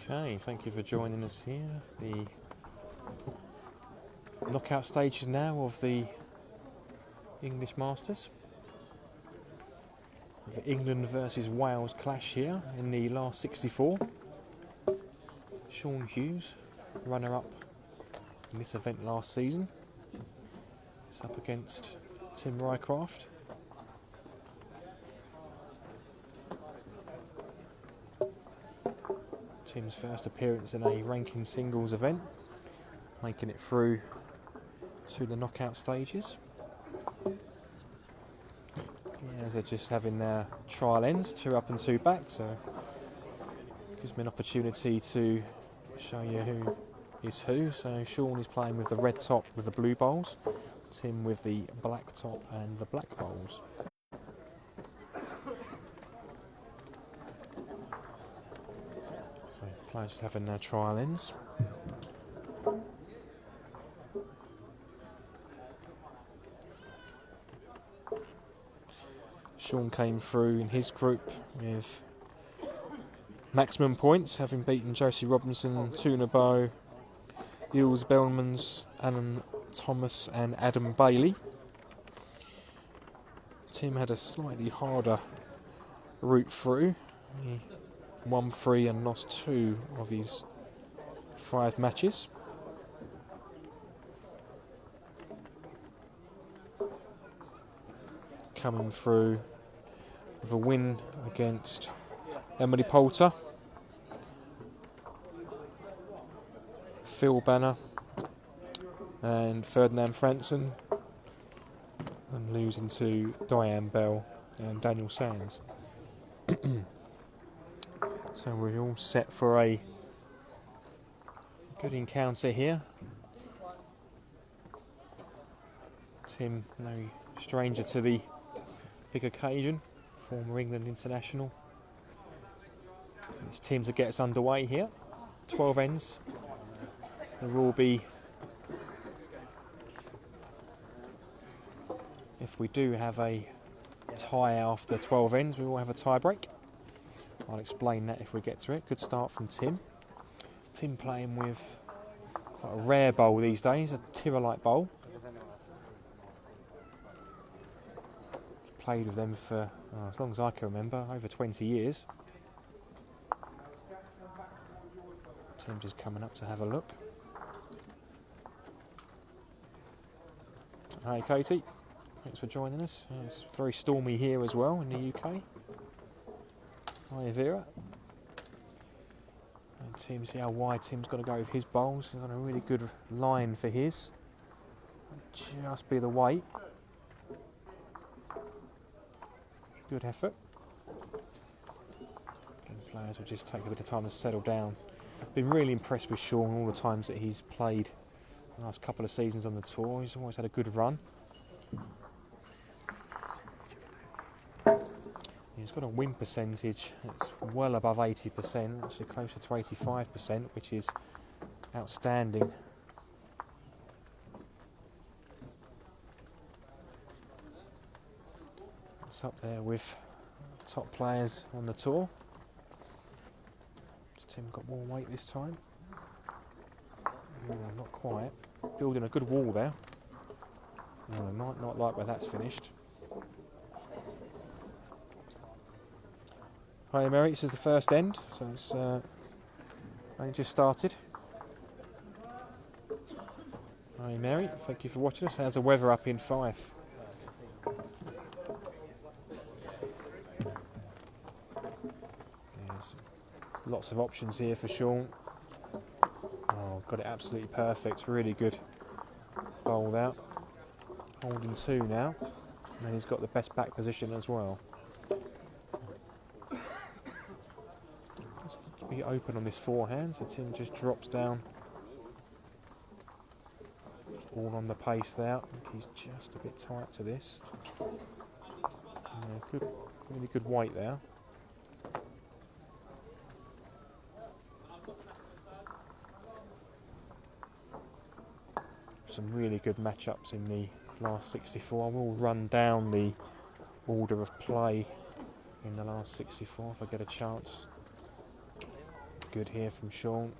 Okay, thank you for joining us here. The knockout stages now of the English Masters. The England versus Wales clash here in the last 64. Shaun Hughes, runner-up in this event last season. It's up against Tim Rycraft. Tim's first appearance in a ranking singles event, making it through to the knockout stages. Yeah, they're just having trial ends, 2 up and 2 back, so gives me an opportunity to show you who is who. So Shaun is playing with the red top with the blue bowls, Tim with the black top and the black bowls. So players just having their trial ends. Shaun came through in his group with maximum points, having beaten Josie Robinson, Tuna, Jules Bellmans, Alan Thomas and Adam Bailey. Tim had a slightly harder route through. He won 3 and lost 2 of his 5 matches. Coming through with a win against Emily Poulter, Phil Banner and Ferdinand Fransen, and losing to Diane Bell and Daniel Sands. So we're all set for a good encounter here. Tim, no stranger to the big occasion, former England international. It's Tim to get us underway here. 12 ends. There will be, if we do have a tie after 12 ends, we will have a tie break. I'll explain that if we get to it. Good start from Tim. Tim playing with quite a rare bowl these days, a Tyrrellite bowl. Played with them for as long as I can remember, over 20 years. Tim just coming up to have a look. Hi Katie, thanks for joining us. It's very stormy here as well in the UK. Hi Vera. And Tim, see how wide Tim's got to go with his bowls. He's got a really good line for his. Just be the weight. Good effort. And players will just take a bit of time to settle down. Been really impressed with Shaun all the times that he's played the last couple of seasons on the tour. He's always had a good run. He's got a win percentage that's well above 80%, actually closer to 85%, which is outstanding. It's up there with top players on the tour. Has Tim got more weight this time? Not quite. Building a good wall there. Might not like where that's finished. Hi Mary, this is the first end, so it's only just started. Hi Mary, thank you for watching us. How's the weather up in Fife? There's lots of options here for Shaun. Oh, got it absolutely perfect, really good bowled out. Holding 2 now, and then he's got the best back position as well. Just be open on this forehand, so Tim just drops down. All on the pace there. I think he's just a bit tight to this. Good, really good weight there. Some really good matchups in the last 64. I will run down the order of play in the last 64 if I get a chance. Good here from Shaun.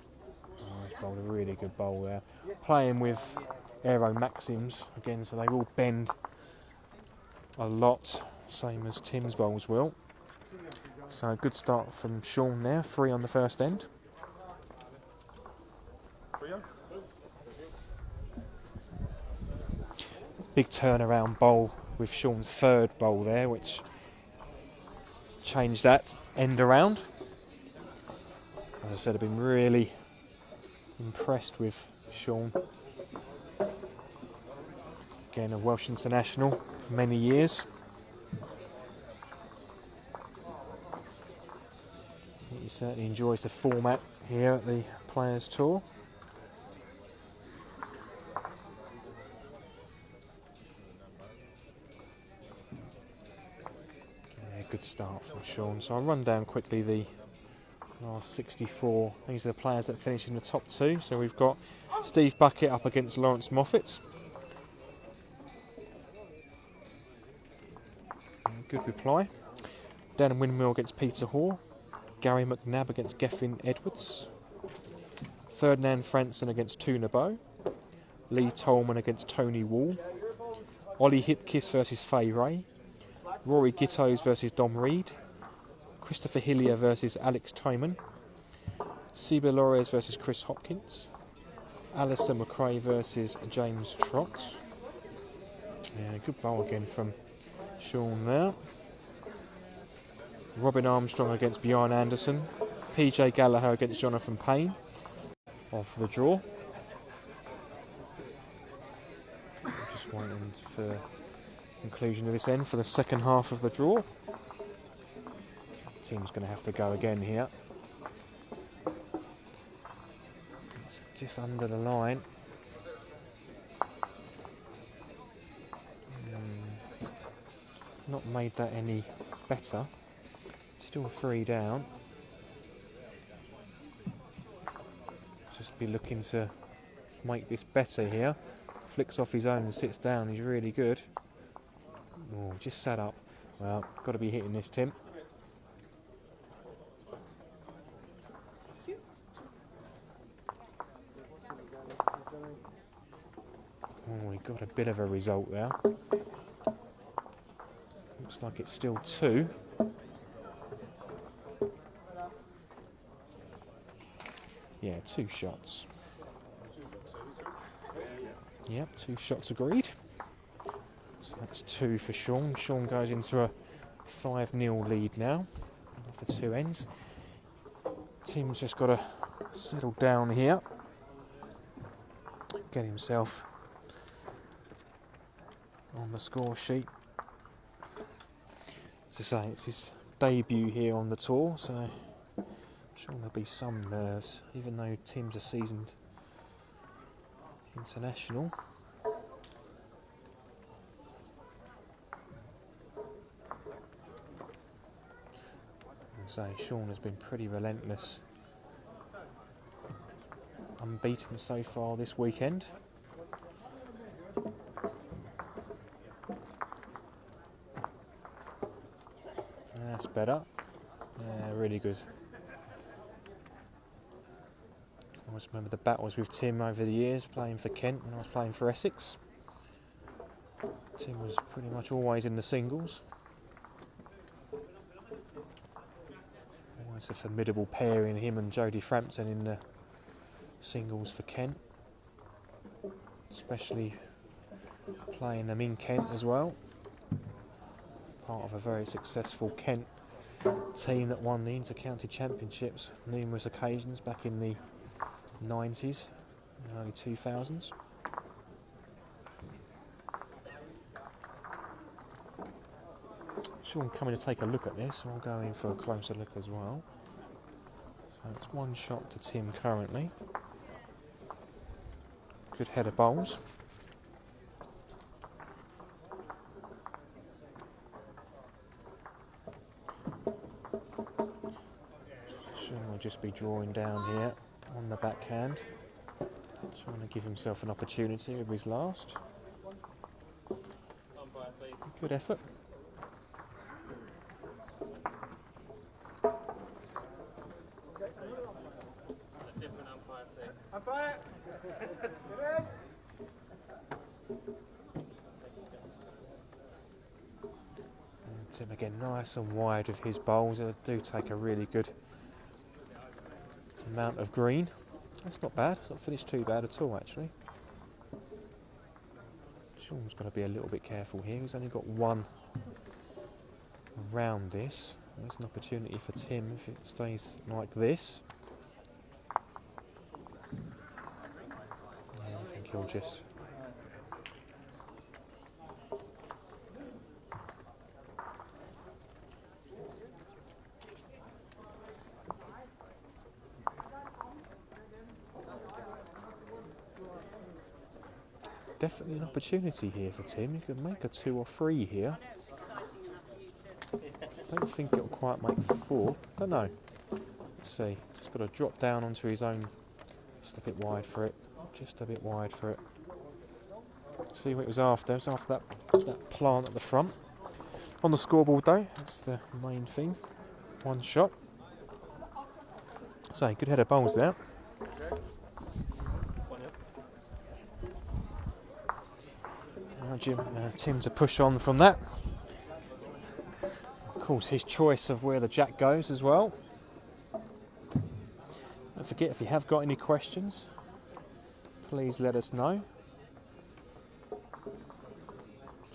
Oh, he's bowled a really good bowl there. Playing with Aero Maxims again, so they will bend a lot, same as Tim's bowls will. So a good start from Shaun there, 3 on the first end. Big turnaround bowl with Shaun's third bowl there, which changed that end around. As I said, I've been really impressed with Shaun. Again, a Welsh international for many years. He certainly enjoys the format here at the Players Tour. Yeah, good start from Shaun. So I'll run down quickly the last 64. These are the players that finished in the top 2. So we've got Steve Bucket up against Lawrence Moffat. Good reply. Dan Windmill against Peter Hoare. Gary McNabb against Geffin Edwards. Ferdinand Fransen against Tuna. Lee Tolman against Tony Wall. Ollie Hipkiss versus Fay Ray. Rory Gittos versus Dom Reed. Christopher Hillier versus Alex Tyman. Siba Lores versus Chris Hopkins. Alistair McRae versus James Trott. Yeah, good bowl again from Shaun there. Robin Armstrong against Bjorn Anderson. PJ Gallagher against Jonathan Payne. Off the draw. Just waiting for conclusion of this end for the second half of the draw. Team's going to have to go again here. It's just under the line. Not made that any better. Still 3 down. Just be looking to make this better here. Flicks off his own and sits down. He's really good. Oh, just sat up. Well, got to be hitting this, Tim. Oh, we got a bit of a result there. Looks like it's still 2. Yeah, 2 shots. Yep, 2 shots agreed. So that's 2 for Shaun. Shaun goes into a 5-0 lead now after 2 ends. Tim's just got to settle down here, get himself on the score sheet. As I say, it's his debut here on the tour, so I'm sure there'll be some nerves, even though Tim's a seasoned international. As I say, Shaun has been pretty relentless. Unbeaten so far this weekend. That's better. Yeah, really good. I always remember the battles with Tim over the years, playing for Kent when I was playing for Essex. Tim was pretty much always in the singles. Always a formidable pairing, him and Jodie Frampton in the singles for Kent. Especially playing them in Kent as well. Part of a very successful Kent team that won the Inter-County Championships numerous occasions back in the 90s, early 2000s. Shaun coming to take a look at this, so I'll go in for a closer look as well. So it's 1 shot to Tim currently. Good head of bowls. Shaun will just be drawing down here on the backhand, trying to give himself an opportunity with his last. Good effort. Tim again, nice and wide with his bowls. They do take a really good amount of green. That's not bad. It's not finished too bad at all, actually. Shaun's got to be a little bit careful here. He's only got one around this. There's an opportunity for Tim if it stays like this. Yeah, I think he'll just... Definitely an opportunity here for Tim. He could make a 2 or 3 here. Don't think it'll quite make 4. Don't know. Let's see. Just got to drop down onto his own. Just a bit wide for it. Just a bit wide for it. See what it was after. It was after that plant at the front. On the scoreboard though, that's the main thing. 1 shot. So good head of bowls there. Tim to push on from that. Of course, his choice of where the jack goes as well. Don't forget, if you have got any questions, please let us know.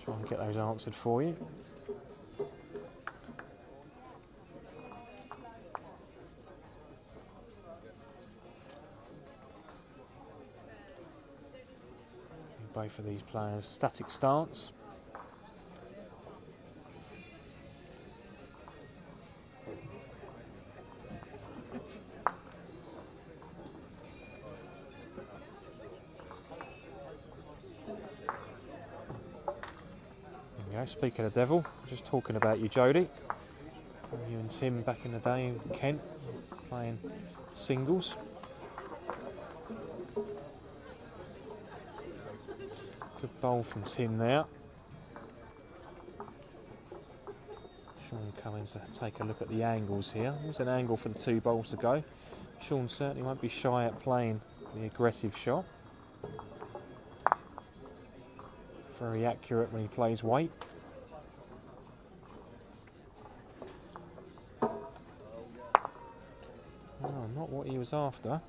Try and get those answered for you. Both of these players static stance. There we go, speaking of devil, just talking about you, Jodie. You and Tim back in the day in Kent playing singles. Good bowl from Tim there. Shaun coming to take a look at the angles here. There's an angle for the 2 bowls to go. Shaun certainly won't be shy at playing the aggressive shot. Very accurate when he plays weight. Oh, not what he was after.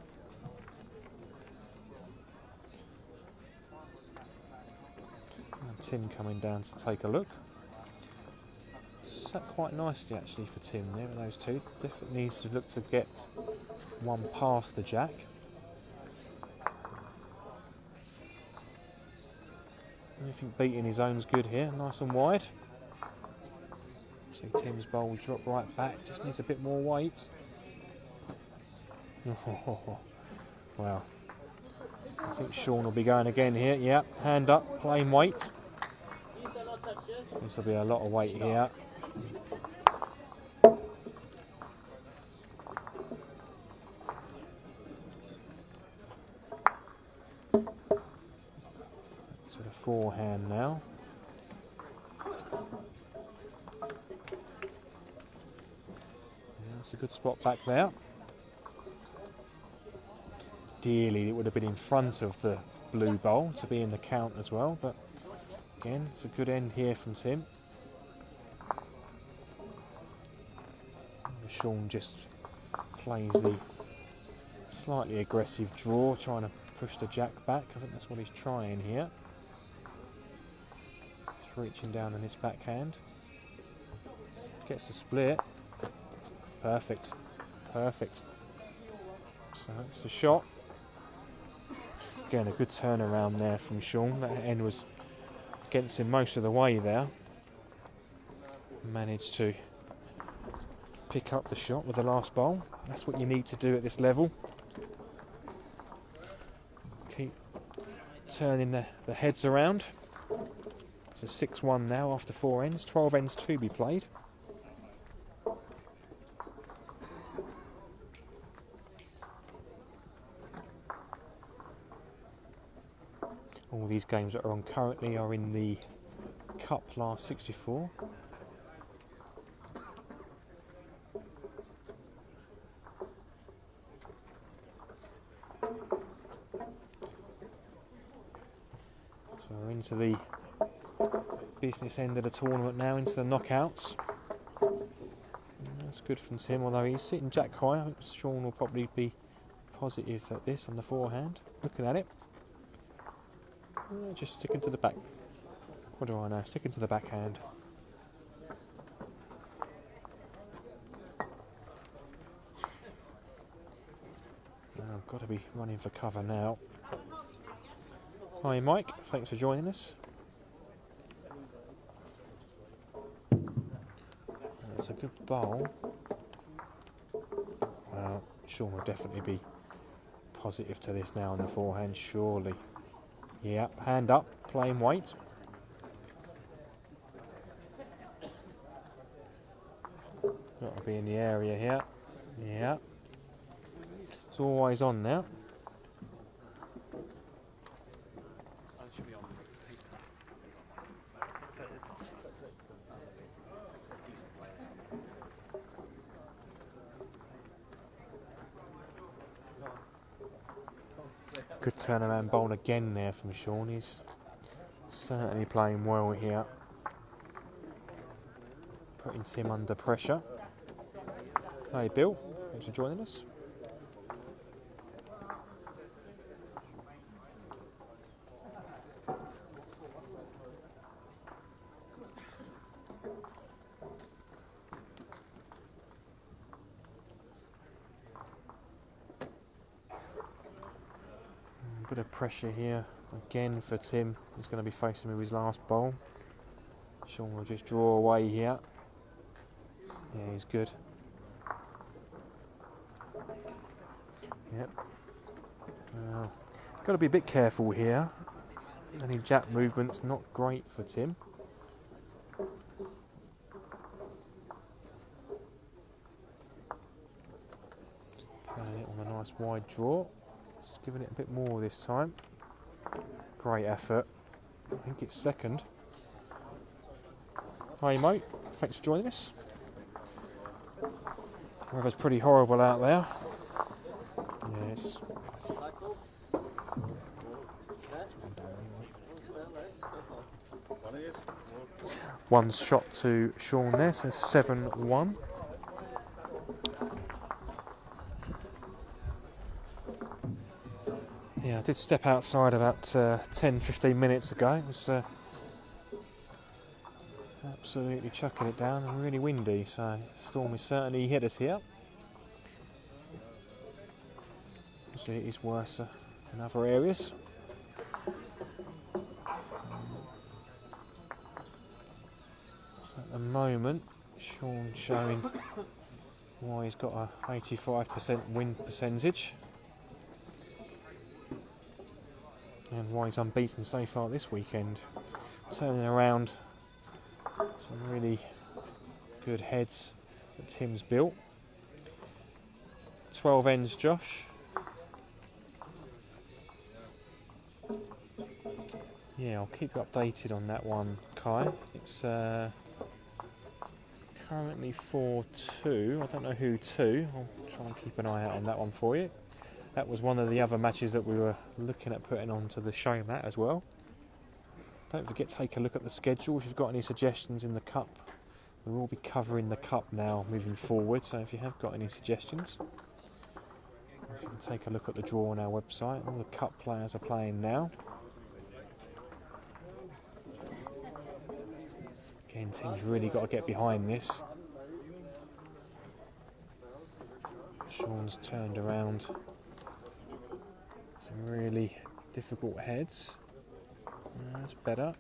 Tim coming down to take a look. Sat quite nicely actually for Tim there with those 2. Definitely needs to look to get 1 past the jack. Anything beating his own's good here, nice and wide. See Tim's bowl drop right back, just needs a bit more weight. Wow. I think Shaun will be going again here. Yeah, hand up, plain weight. This will be a lot of weight here. To the forehand now. That's a good spot back there. Ideally, it would have been in front of the blue bowl to be in the count as well, but again, it's a good end here from Tim. Shaun just plays the slightly aggressive draw, trying to push the jack back. I think that's what he's trying here. Just reaching down on his backhand. Gets the split. Perfect. Perfect. So that's a shot. Again, a good turnaround there from Shaun. That end was against him most of the way there. Managed to pick up the shot with the last bowl. That's what you need to do at this level. Keep turning the heads around. It's a 6-1 now after 4 ends. 12 ends to be played. All these games that are on currently are in the Cup Last 64. So we're into the business end of the tournament now, into the knockouts. That's good from Tim, although he's sitting jack high. I think Shaun will probably be positive at this on the forehand. Looking at it. Just sticking to the back. What do I know? Sticking to the backhand. I've got to be running for cover now. Hi Mike, thanks for joining us. It's a good bowl. Well, Shaun will definitely be positive to this now on the forehand, surely. Yep, hand up, playing weight. Got to be in the area here. Yeah. It's always on now. Good turnaround bowl again there from Shaun. He's certainly playing well here. Putting Tim under pressure. Hey Bill, thanks for joining us. Bit of pressure here again for Tim. He's going to be facing with his last bowl. Shaun will just draw away here. Yeah, he's good. Yep. Got to be a bit careful here. Any jack movement's not great for Tim. Playing it on a nice wide draw. Giving it a bit more this time. Great effort. I think it's second. Hi mate, thanks for joining us. Weather's pretty horrible out there. Yes. One shot to Shaun there, so 7-1. Yeah, I did step outside about 10-15 minutes ago. It was absolutely chucking it down and really windy, so the storm has certainly hit us here. Obviously it is worse in other areas. So at the moment, Shaun showing why he's got a 85% win percentage. And why he's unbeaten so far this weekend. Turning around some really good heads that Tim's built. 12 ends, Josh. Yeah, I'll keep you updated on that one, Kai. It's currently 4-2. I don't know who to. I'll try and keep an eye out on that one for you. That was one of the other matches that we were looking at putting onto the show mat as well. Don't forget to take a look at the schedule if you've got any suggestions in the cup. We will be covering the cup now moving forward, so if you have got any suggestions, if you can take a look at the draw on our website. All the cup players are playing now. Again, Tim's really got to get behind this. Shaun's turned around. Some really difficult heads. That's better.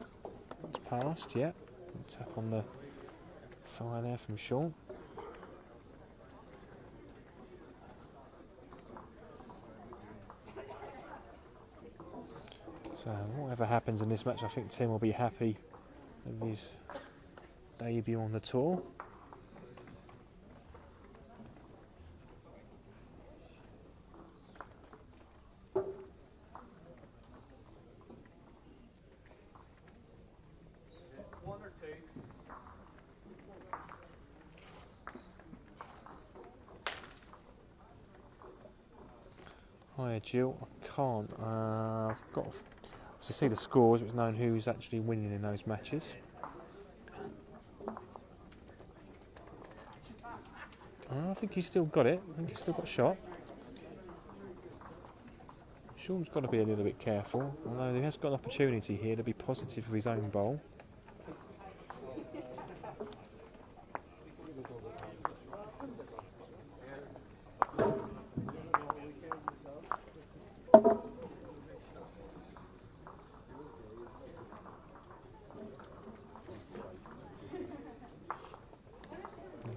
It's passed, yeah. Tap on the fire there from Shaun. So whatever happens in this match, I think Tim will be happy with his debut on the tour. Hiya Jill, I can't. I've To see the scores, it was known who's actually winning in those matches. I think he's still got it. I think he's still got a shot. Shaun's got to be a little bit careful, although he has got an opportunity here to be positive with his own bowl.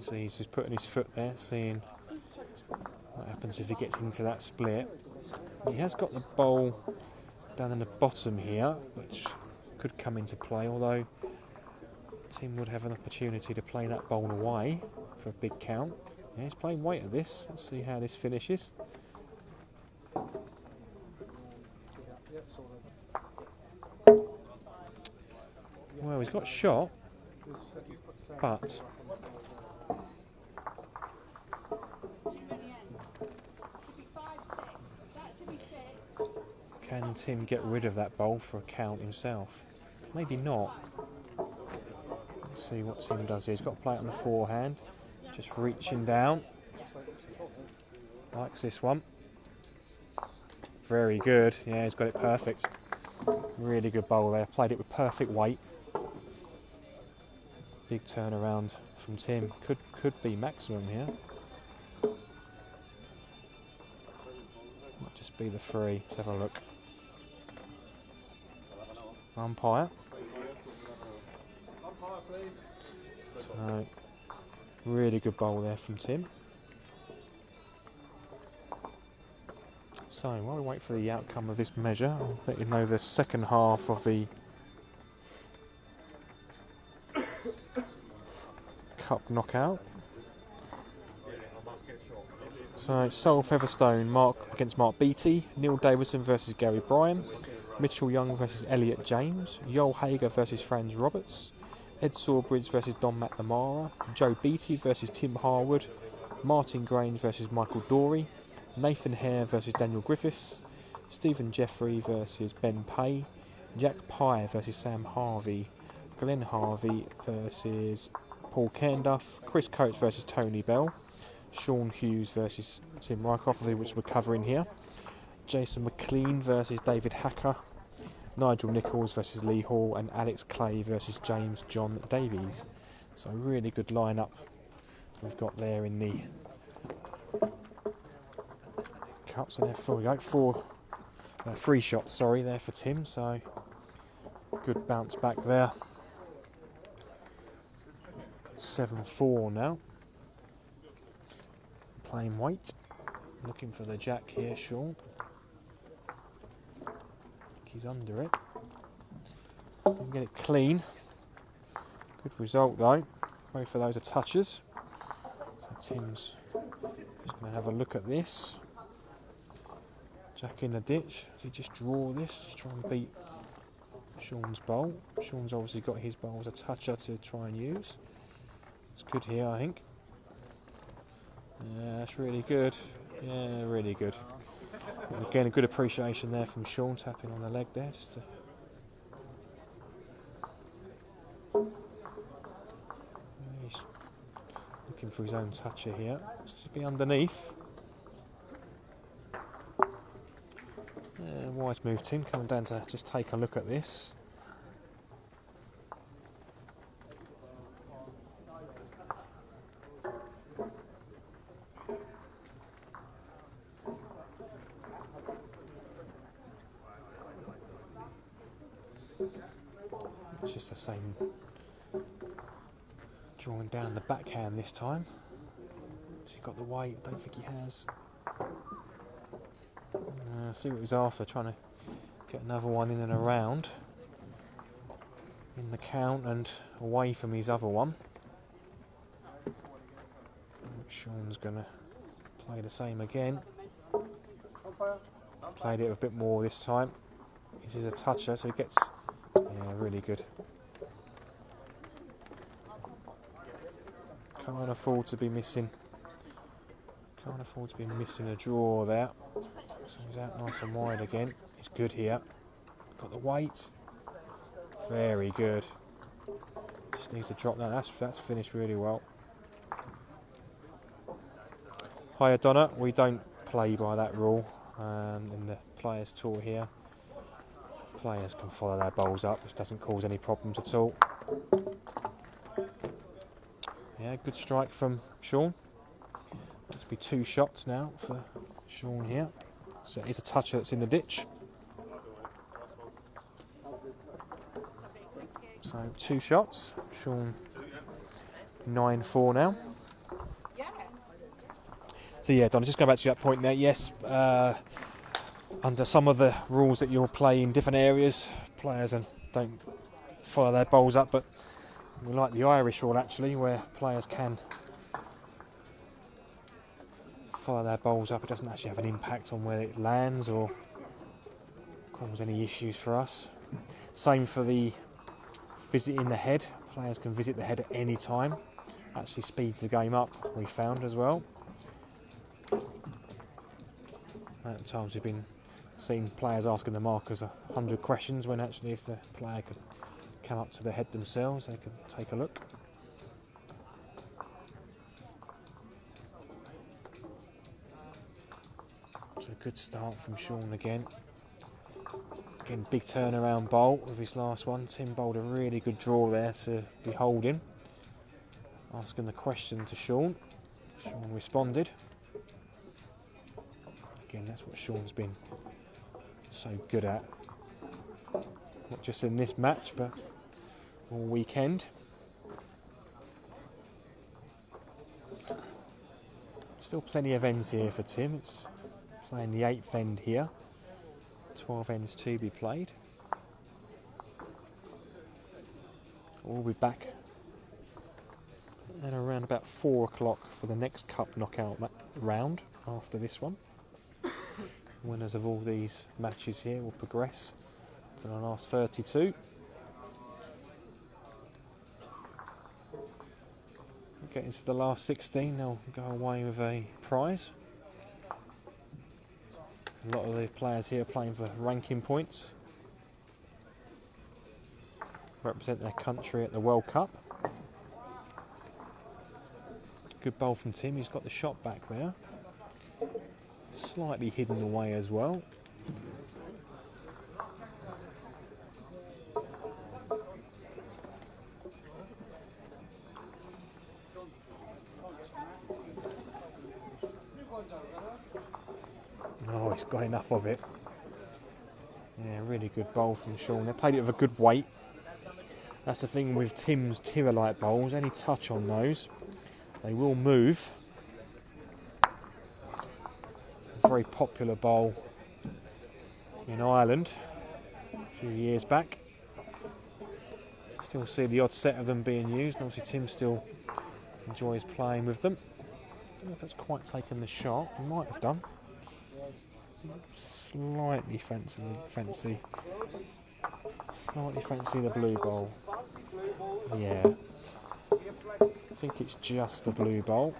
So he's just putting his foot there, seeing what happens if he gets into that split. He has got the bowl down in the bottom here, which could come into play, although Tim would have an opportunity to play that bowl away for a big count. Yeah, he's playing weight at this. Let's see how this finishes. Well, he's got shot, but can Tim get rid of that bowl for a count himself? Maybe not. Let's see what Tim does here. He's got to play it on the forehand. Just reaching down. Likes this one. Very good. Yeah, he's got it perfect. Really good bowl there. Played it with perfect weight. Big turnaround from Tim. Could be maximum here. Might just be the three. Let's have a look. Umpire. So, really good bowl there from Tim. So, while we wait for the outcome of this measure, I'll let you know the second half of the Cup knockout. So, Sol Featherstone against Mark Beattie, Neil Davison versus Gary Bryan, Mitchell Young versus Elliot James, Joel Hager versus Franz Roberts, Ed Sawbridge versus Don McNamara, Joe Beattie versus Tim Harwood, Martin Grange versus Michael Dorey, Nathan Hare versus Daniel Griffiths, Stephen Jeffrey versus Ben Pay, Jack Pye versus Sam Harvey, Glenn Harvey versus Paul Cairnduff, Chris Coates versus Tony Bell, Shaun Hughes versus Tim Rycraft, which we're covering here, Jason McLean versus David Hacker, Nigel Nichols versus Lee Hall, and Alex Clay versus James John Davies. So really good lineup we've got there in the cups. And there we go, three shots, sorry, there for Tim. So good bounce back there. 7-4 now. Playing weight. Looking for the jack here, Shaun. He's under it. Can get it clean. Good result though. Both of those are touches. So Tim's just going to have a look at this. Jack in the ditch. Does he just draw this? Just try and beat Shaun's bowl. Shaun's obviously got his bowl as a toucher to try and use. It's good here, I think. Yeah, that's really good. Yeah, really good. And again, a good appreciation there from Shaun, tapping on the leg there, just to he's looking for his own toucher here. Just be underneath. Yeah, wise move, Tim, coming down to just take a look at this. It's just the same, drawing down the backhand this time. Has he got the weight? I don't think he has. See what he's after, trying to get another one in and around in the count and away from his other one. Shaun's going to play the same again. Played it a bit more this time. This is a toucher, so he gets, yeah, really good. Can't afford to be missing. Can't afford to be missing a draw there. So he's out nice and wide again. He's good here. got the weight. Very good. Just needs to drop that. That's finished really well. Hiya Donna, we don't play by that rule in the Players Tour here. Players can follow their bowls up, which doesn't cause any problems at all. Yeah, good strike from Shaun. Must be 2 shots now for Shaun here. So it's a toucher that's in the ditch. So 2 shots. Shaun 9-4 now. So yeah, Donna, just going back to that point there. Yes, under some of the rules that you'll play in different areas, players don't follow their bowls up, but we like the Irish rule actually, where players can follow their bowls up. It doesn't actually have an impact on where it lands or cause any issues for us. Same for the visiting the head. Players can visit the head at any time. Actually speeds the game up, we found as well. At times we've been seeing players asking the markers 100 questions when actually if the player could come up to the head themselves, they could take a look. So a good start from Shaun again. Again, big turnaround bowl with his last one. Tim bowled a really good draw there to be holding. Asking the question to Shaun. Shaun responded. Again, that's what Shaun's been so good at. Not just in this match, but all weekend. Still plenty of ends here for Tim. It's playing the 8th end here. 12 ends to be played. We'll be back at around about 4 o'clock for the next cup knockout round after this one. Winners of all these matches here will progress to the last 32. Get into the last 16, they'll go away with a prize. A lot of the players here are playing for ranking points. Represent their country at the World Cup. Good bowl from Tim, he's got the shot back there. Slightly hidden away as well. Oh, he's got enough of it. Yeah, really good bowl from Shaun. They played it with a good weight. That's the thing with Tim's Tirolite bowls. Any touch on those, they will move. A very popular bowl in Ireland a few years back. Still see the odd set of them being used, and obviously Tim still enjoys playing with them. I don't know if that's quite taken the shot. He might have done. Slightly fancy the blue bowl. Yeah, I think it's just the blue bowl.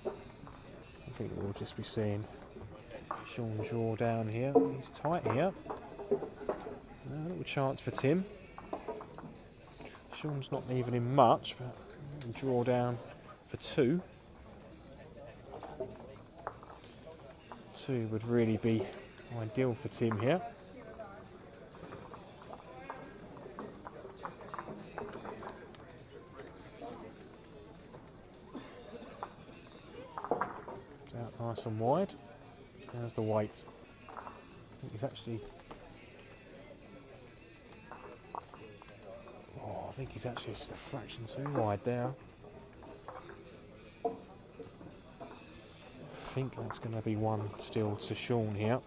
I think we'll just be seeing Shaun draw down here. He's tight here. A little chance for Tim. Shaun's not leaving him much, but draw down for 2. 2 would really be ideal for Tim here. Out nice and wide. There's the weight. I think he's actually. Oh, I think he's actually just a fraction too wide there. I think that's going to be one still to Shaun here.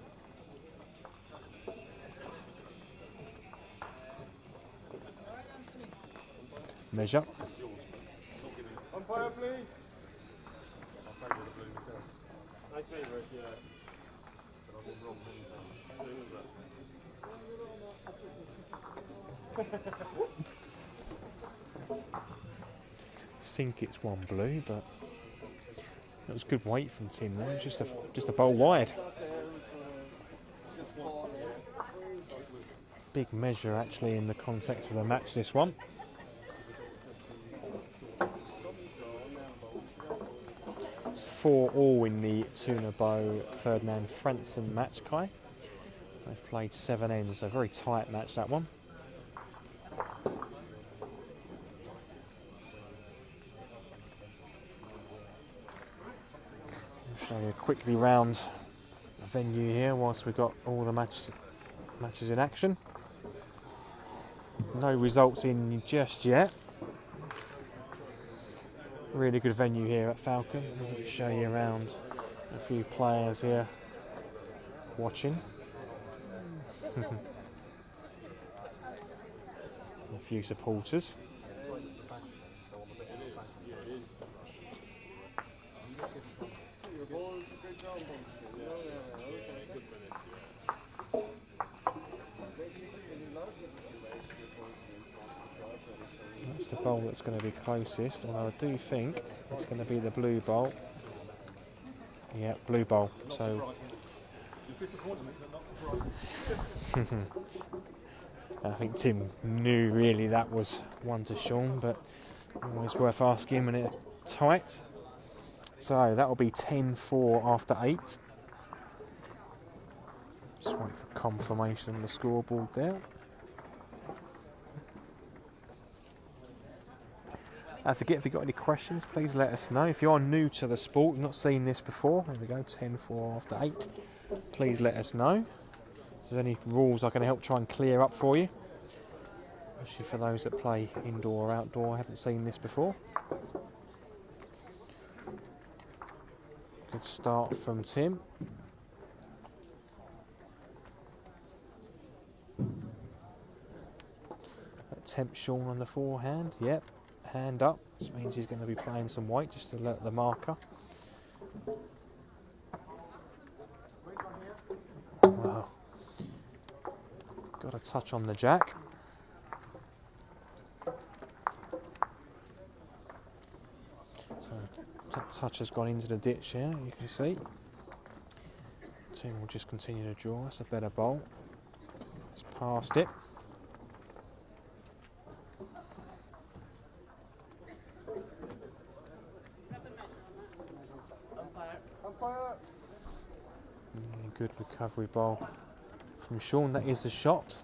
Measure. Umpire, please. I favour the blue myself. I favour it, yeah. But I've been wrong many times. I think it's one blue, but it was good weight from Tim there. Just a bowl wide. big measure actually in the context of the match, this one. It's 4-4 in the Tuna Ferdinand Fransen match, Kai. They've played 7 ends, so a very tight match, that one. I'll show you quickly round the venue here whilst we've got all the matches in action. No results in just yet. Really good venue here at Falcon. I'll show you around a few players here watching. A few supporters. That's the bowl that's going to be closest, although I do think it's going to be the blue bowl. Yeah, blue bowl. So I think Tim knew really that was one to Shaun, but always worth asking when it's tight. So that will be 10-4 after 8. Just wait for confirmation on the scoreboard there. Forget if you've got any questions, please let us know. If you are new to the sport, not seen this before, there we go, 10-4 after 8. Please let us know. If there's any rules I can help try and clear up for you. Especially for those that play indoor or outdoor, haven't seen this before. Good start from Tim. Attempt Shaun on the forehand, yep. Hand up, this means he's going to be playing some weight just to alert the marker. Wow. Got a touch on the jack. So that touch has gone into the ditch here, you can see. Tim will just continue to draw, that's a better bowl. It's past it. Good recovery bowl from Shaun. That is the shot.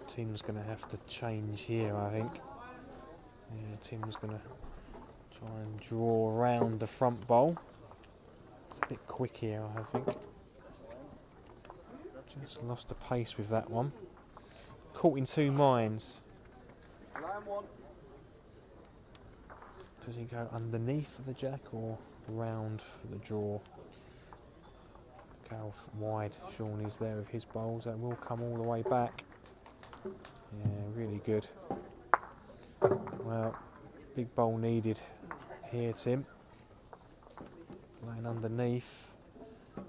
Tim's going to have to change here, I think. Yeah, Tim's going to try and draw around the front bowl. It's a bit quick here, I think. Just lost the pace with that one. Caught in two minds. Does he go underneath for the jack or round for the draw? How wide Shaun is there with his bowls. That will come all the way back. Yeah, really good. Well, big bowl needed here, Tim. Playing underneath. Oh,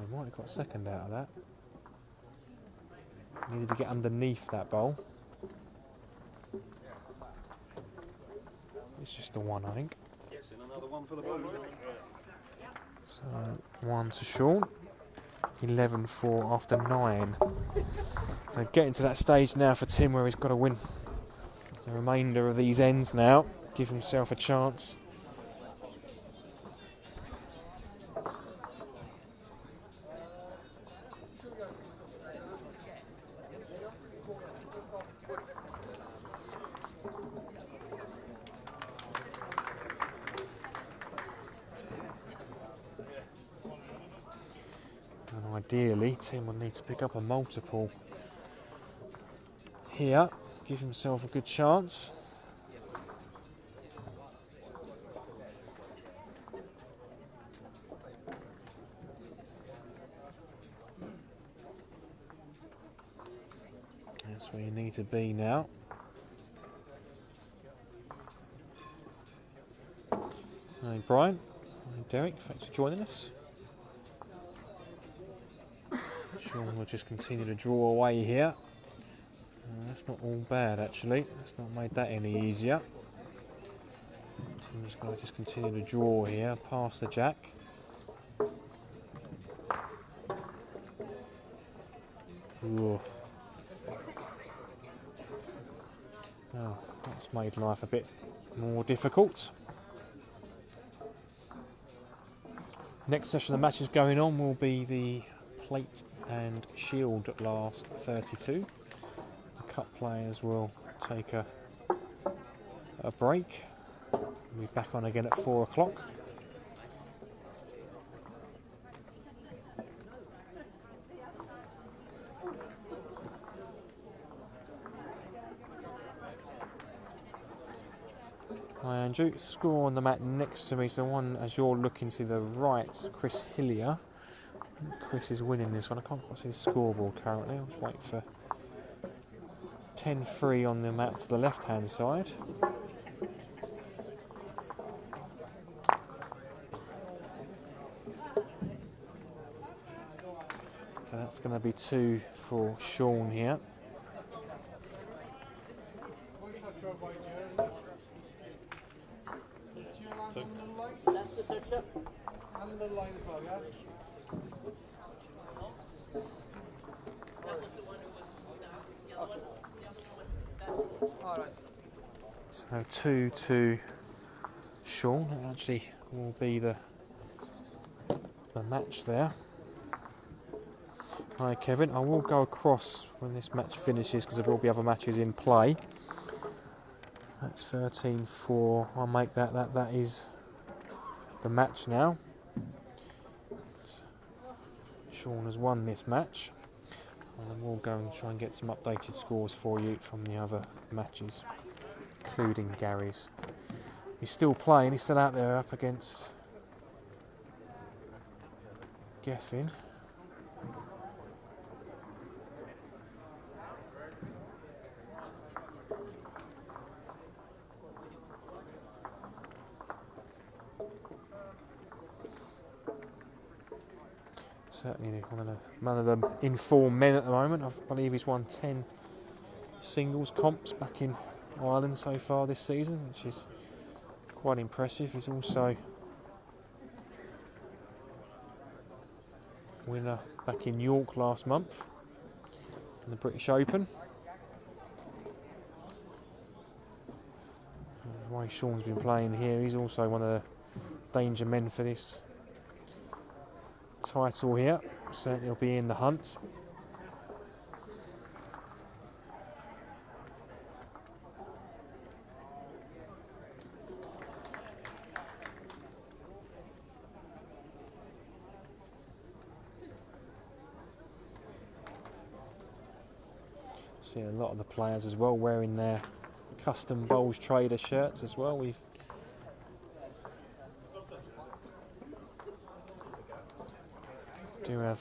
he might have got a second out of that. Needed to get underneath that bowl. It's just the one, I think. Yes, and another one for the Blues. So, 1 to Shaun. 11-4 after 9. So getting to that stage now for Tim where he's got to win the remainder of these ends now. Give himself a chance. Ideally, Tim will need to pick up a multiple here, give himself a good chance. That's where you need to be now. Hi Brian, hi Derek, thanks for joining us. Shaun will just continue to draw away here. That's not all bad actually. That's not made that any easier. Tim's going to just continue to draw here, past the jack. Ooh. Oh, that's made life a bit more difficult. Next session of matches going on will be the plate and shield last 32. The cup players will take a break. We'll be back on again at 4 o'clock. Hi Andrew, score on the mat next to me, so the one as you're looking to the right, Chris Hillier. Chris is winning this one. I can't quite see the scoreboard currently. I'll just wait for 10-3 on the mat to the left hand side. So that's going to be 2 for Shaun here. That's the touch-up. And the line as well, yeah? That was the one who was the other one. The other one was that. All right. So 2 to Shaun. That actually will be the match there. Hi Kevin, I will go across when this match finishes because there will be other matches in play. That's 13-4. I'll make that is the match now. Shaun has won this match, and then we'll go and try and get some updated scores for you from the other matches, including Gary's. He's still playing, he's still out there up against Geffin. Certainly one of the informed men at the moment. I believe he's won 10 singles comps back in Ireland so far this season, which is quite impressive. He's also winner back in York last month in the British Open. The way Shaun's been playing here, he's also one of the danger men for this title here. Certainly he'll be in the hunt. See a lot of the players as well wearing their custom Bowls Trader shirts as well. We do have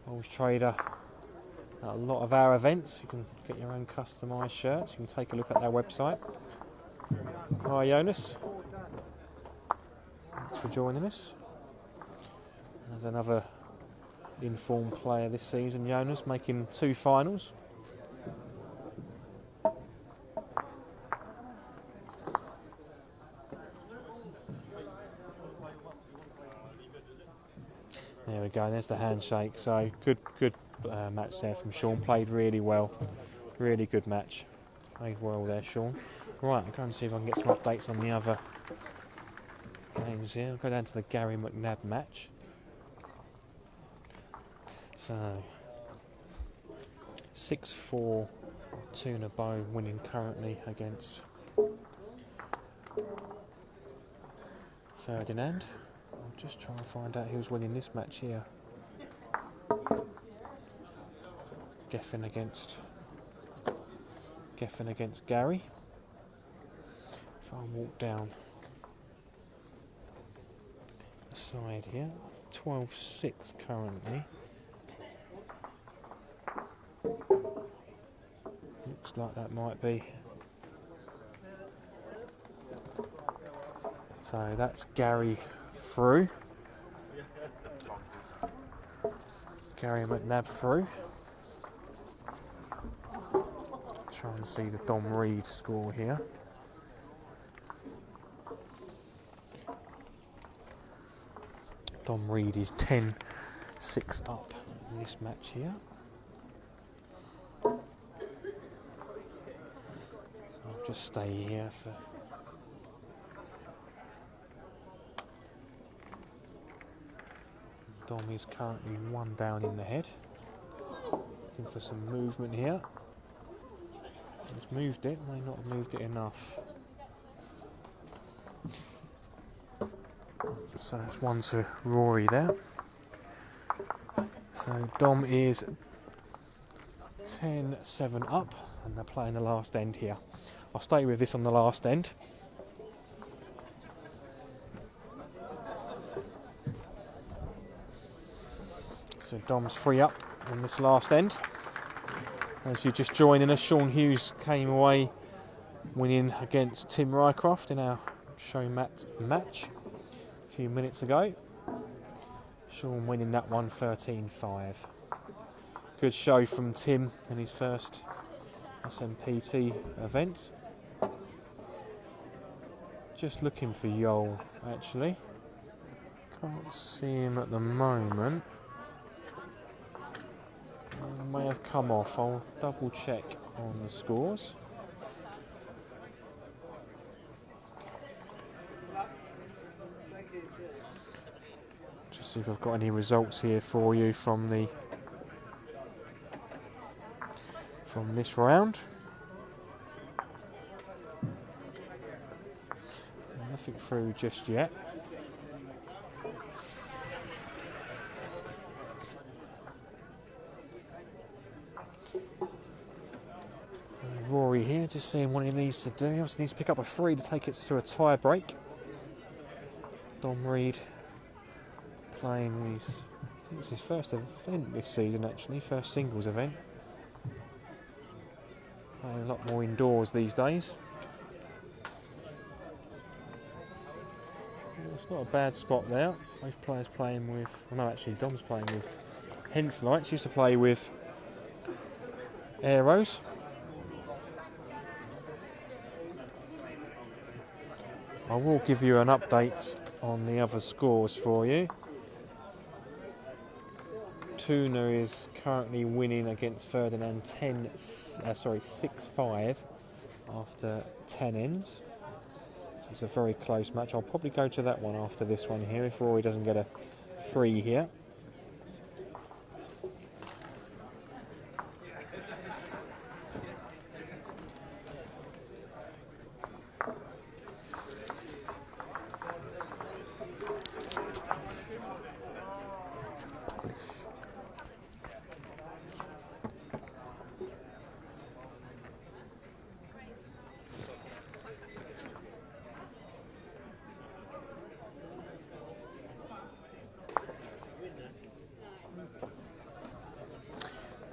Bowls Trader at a lot of our events. You can get your own customised shirts. You can take a look at their website. Hi Jonas, thanks for joining us. There's another informed player this season, Jonas, making 2 finals. There we go, there's the handshake. So good match there from Shaun. Played really well. Really good match. Played well there, Shaun. Right, I'll go and see if I can get some updates on the other games here. I'll go down to the Gary McNabb match. So 6-4 Tuna Bow winning currently against Ferdinand. I'll just try and find out who's winning this match here. Geffin against Gary. If I walk down the side here, 12-6 currently. Looks like that might be. So that's Gary through. Gary McNabb through. Try and see the Dom Reed score here. Dom Reed is 10-6 up in this match here. just stay here for. Dom is currently 1 down in the head. Looking for some movement here. He's moved it, may not have moved it enough. So that's 1 to Rory there. So Dom is 10-7 up, and they're playing the last end here. I'll stay with this on the last end. So Dom's 3 up on this last end. As you're just joining us, Shaun Hughes came away winning against Tim Rycraft in our show match a few minutes ago. Shaun winning that one 13-5. Good show from Tim in his first SMPT event. Just looking for Yol actually. Can't see him at the moment. May have come off. I'll double check on the scores. Just see if I've got any results here for you from this round. Nothing through just yet. Rory here, just seeing what he needs to do. He also needs to pick up a 3 to take it to a tie break. Dom Reed playing his, I think it's his first event this season actually, first singles event. Playing a lot more indoors these days. It's not a bad spot there. Both players playing with, well no actually Dom's playing with Henslights, used to play with Arrows. I will give you an update on the other scores for you. Tuna is currently winning against Ferdinand 6-5 after 10 ends. So it's a very close match. I'll probably go to that one after this one here if Rory doesn't get a 3 here.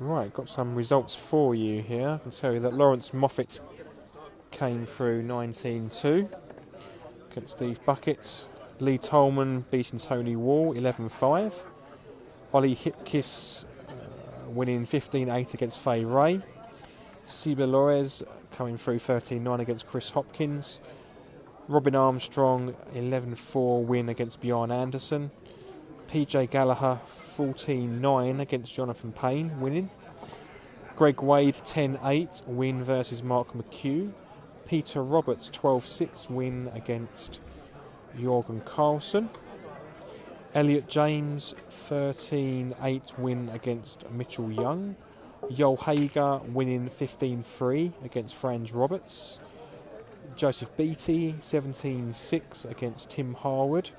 Right, got some results for you here. I can tell you that Lawrence Moffat came through 19-2 against Steve Bucket. Lee Tolman beating Tony Wall 11-5. Ollie Hipkiss winning 15-8 against Faye Ray. Siba Lores coming through 13-9 against Chris Hopkins. Robin Armstrong 11-4 win against Bjorn Anderson. PJ Gallagher 14-9 against Jonathan Payne, winning. Greg Wade 10-8 win versus Mark McHugh. Peter Roberts 12-6 win against Jorgen Carlson. Elliot James 13-8 win against Mitchell Young. Joel Hager winning 15-3 against Franz Roberts. Joseph Beattie 17-6 against Tim Harwood.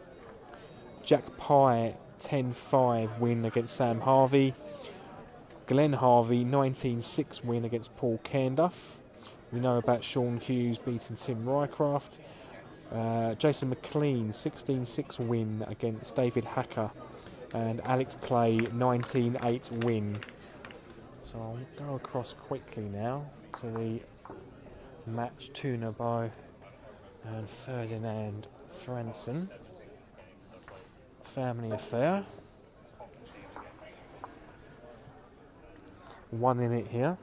Jack Pye 10-5 win against Sam Harvey. Glenn Harvey 19-6 win against Paul Canduff. We know about Shaun Hughes beating Tim Rycraft. Jason McLean 16-6 win against David Hacker. And Alex Clay 19-8 win. So I'll go across quickly now to the match Tuna and Ferdinand Fransen. Family affair. 1 in it here.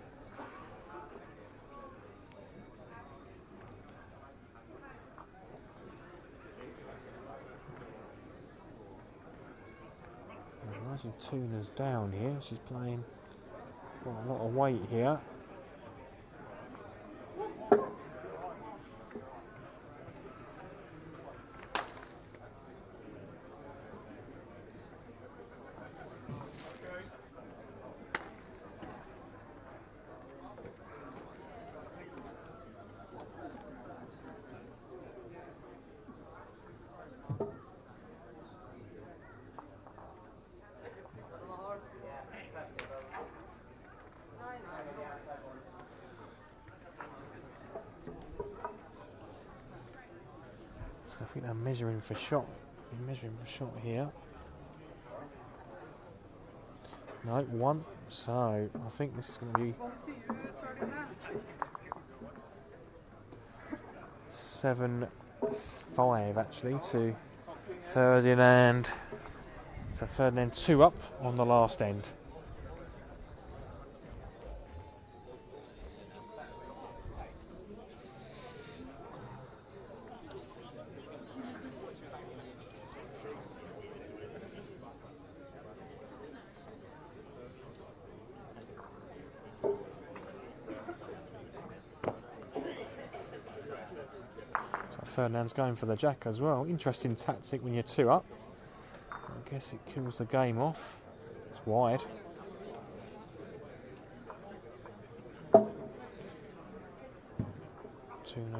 I imagine Tuna's down here. She's playing quite a lot of weight here. So I think they're measuring for shot. They're measuring for shot here. No, 1. So I think this is going to be 7-5 actually to Ferdinand. So Ferdinand 2 up on the last end. Ferdinand's going for the jack as well. Interesting tactic when you're 2 up. I guess it kills the game off. It's wide. Tuna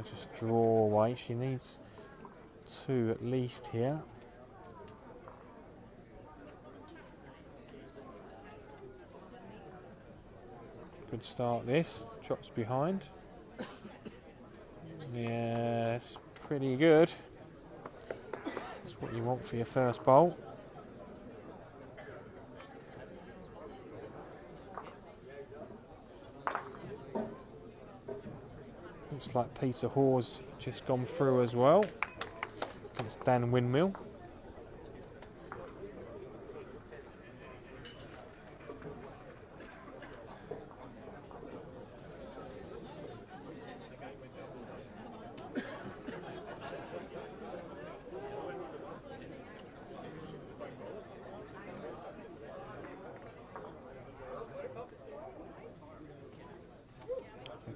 just draw away. She needs 2 at least here. Good start this. Drops behind. Yes. Pretty good. That's what you want for your first bowl. Looks like Peter Hoare's just gone through as well against Dan Windmill.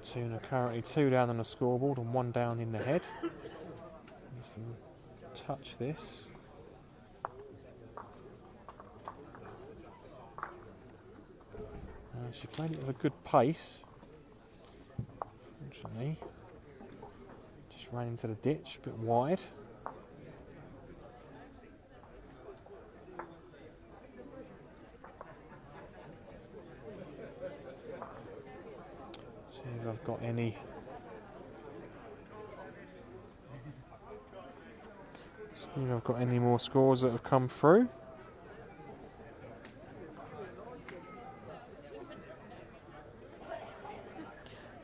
Tuna currently 2 down on the scoreboard and 1 down in the head. If you touch this, she played it with a good pace. Unfortunately, just ran into the ditch, a bit wide. See if I've got any. See if I've got any more scores that have come through.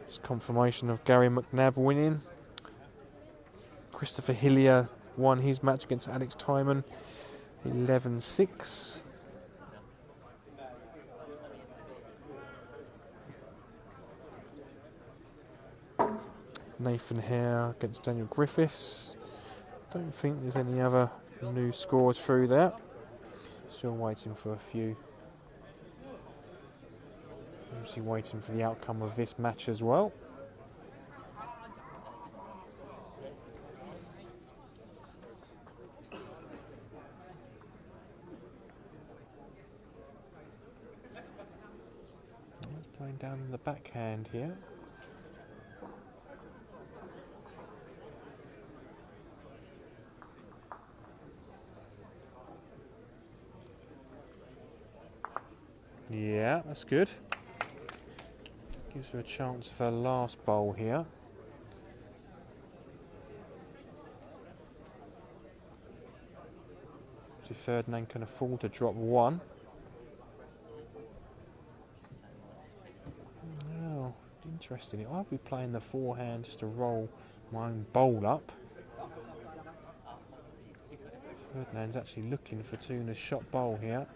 Just confirmation of Gary McNabb winning. Christopher Hillier won his match against Alex Timon 11-6. Nathan Hare against Daniel Griffiths. Don't think there's any other new scores through there. Still waiting for a few. Obviously waiting for the outcome of this match as well. He's playing down in the backhand here. Yeah, that's good. Gives her a chance for her last bowl here. So Ferdinand can afford to drop 1. Oh, interesting. I'll be playing the forehand just to roll my own bowl up. Ferdinand's actually looking for Tuna's shot bowl here.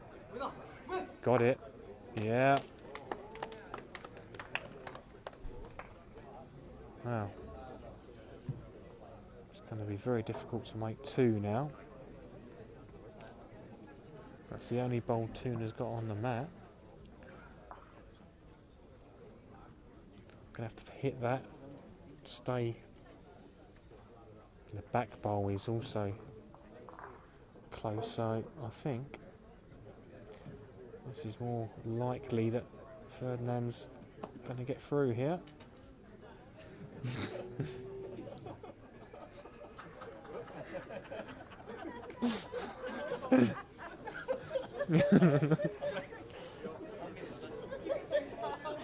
Got it. Yeah. Wow. It's going to be very difficult to make 2 now. That's the only bowl Tuna's got on the mat. Going to have to hit that. Stay. The back bowl is also close, so I think this is more likely that Ferdinand's going to get through here.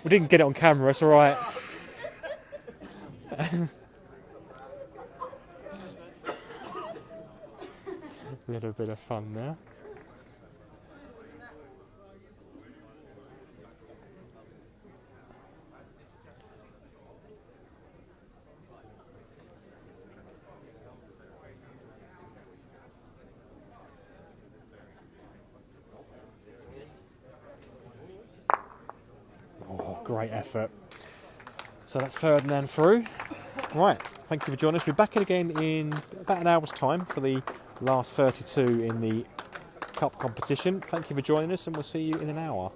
We didn't get it on camera, it's alright. A little bit of fun there. Oh, great effort. So that's Ferdinand through. Right, thank you for joining us. We'll be back in again in about an hour's time for the last 32 in the Cup competition. Thank you for joining us, and we'll see you in an hour.